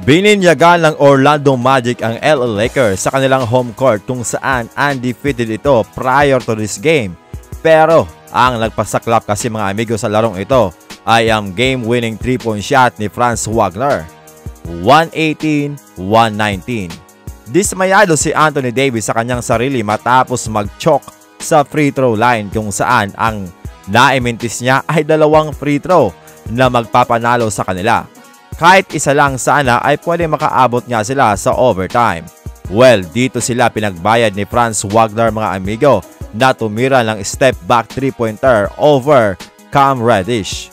Bininyagan ng Orlando Magic ang LA Lakers sa kanilang home court kung saan undefeated ito prior to this game. Pero ang nagpasaklap kasi mga amigo sa larong ito ay ang game-winning 3-point shot ni Franz Wagner. 118-119. Dismayado si Anthony Davis sa kanyang sarili matapos mag-choke sa free throw line kung saan ang naimintis niya ay 2 free throw na magpapanalo sa kanila. Kahit isa lang sana ay pwede makaabot niya sila sa overtime. Well, dito sila pinagbayad ni Franz Wagner mga amigo na tumira ng step back 3-pointer over Cam Reddish.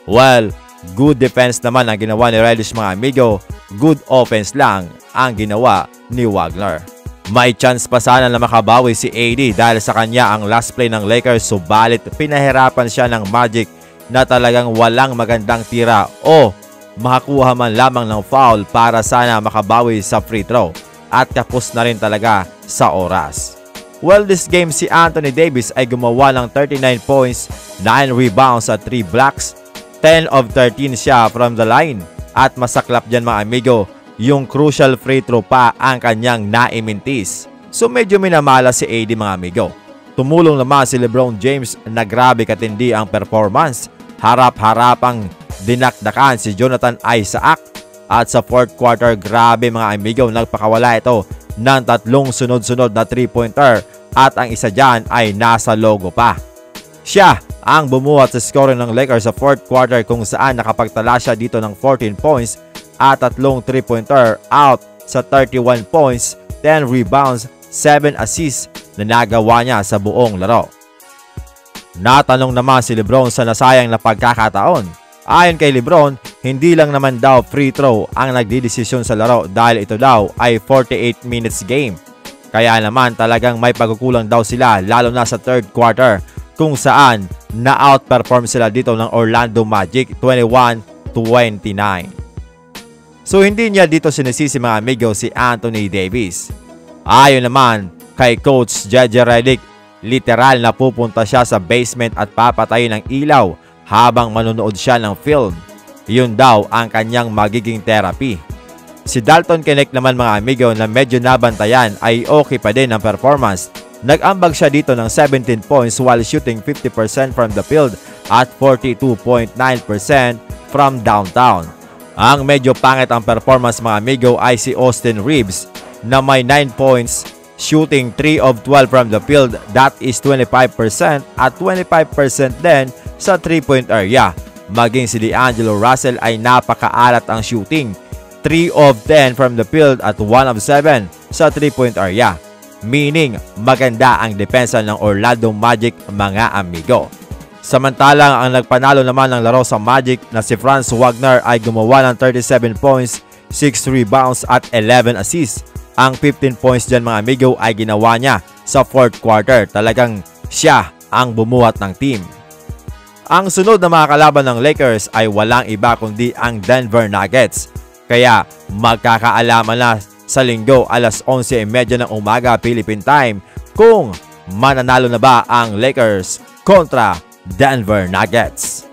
Well, good defense naman ang ginawa ni Reddish mga amigo, good offense lang ang ginawa ni Wagner. May chance pa sana na makabawi si AD dahil sa kanya ang last play ng Lakers, subalit pinahirapan siya ng Magic na talagang walang magandang tira o makakuha man lamang ng foul para sana makabawi sa free throw at kapos na rin talaga sa oras. Well, this game si Anthony Davis ay gumawa ng 39 points, 9 rebounds at 3 blocks, 10 of 13 siya from the line at masaklap dyan mga amigo, yung crucial free throw pa ang kanyang naimintis. So medyo minamala si AD mga amigo. Tumulong naman si LeBron James na grabe katindi ang performance. Harap-harapang dinakdakan si Jonathan Isaac at sa fourth quarter grabe mga amigo, nagpakawala ito ng 3 sunod-sunod na 3-pointer at ang isa dyan ay nasa logo pa. Siya ang bumuhat sa scoring ng Lakers sa fourth quarter kung saan nakapagtala siya dito ng 14 points at 3 3-pointer out sa 31 points, 10 rebounds, 7 assists na nagawa niya sa buong laro. Natanong naman si LeBron sa nasayang na pagkakataon. Ayon kay LeBron, hindi lang naman daw free throw ang nagdidesisyon sa laro dahil ito daw ay 48 minutes game. Kaya naman talagang may pagkukulang daw sila lalo na sa third quarter kung saan na-outperform sila dito ng Orlando Magic 21-29. So hindi niya dito sinisisi mga amigo si Anthony Davis. Ayon naman kay Coach JJ Redick, literal na pupunta siya sa basement at papatayin ng ilaw habang manonood siya ng film. Yun daw ang kanyang magiging therapy. Si Dalton Knecht naman mga amigo na medyo nabantayan ay okay pa din ang performance. Nag-ambag siya dito ng 17 points while shooting 50% from the field at 42.9% from downtown. Ang medyo pangit ang performance mga amigo ay si Austin Reeves na may 9 points, shooting 3 of 12 from the field, that is 25% at 25% din sa 3-point area. Maging si D'Angelo Russell ay napakaalat ang shooting, 3 of 10 from the field at 1 of 7 sa 3-point area. Meaning maganda ang depensa ng Orlando Magic mga amigo. Samantalang ang nagpanalo naman ng laro sa Magic na si Franz Wagner ay gumawa ng 37 points, 6 rebounds at 11 assists. Ang 15 points dyan mga amigo ay ginawa niya sa fourth quarter. Talagang siya ang bumuhat ng team. Ang sunod na mga kalaban ng Lakers ay walang iba kundi ang Denver Nuggets. Kaya magkakaalaman na sa Linggo alas 11:30 ng umaga Philippine time kung mananalo na ba ang Lakers kontra Denver Nuggets.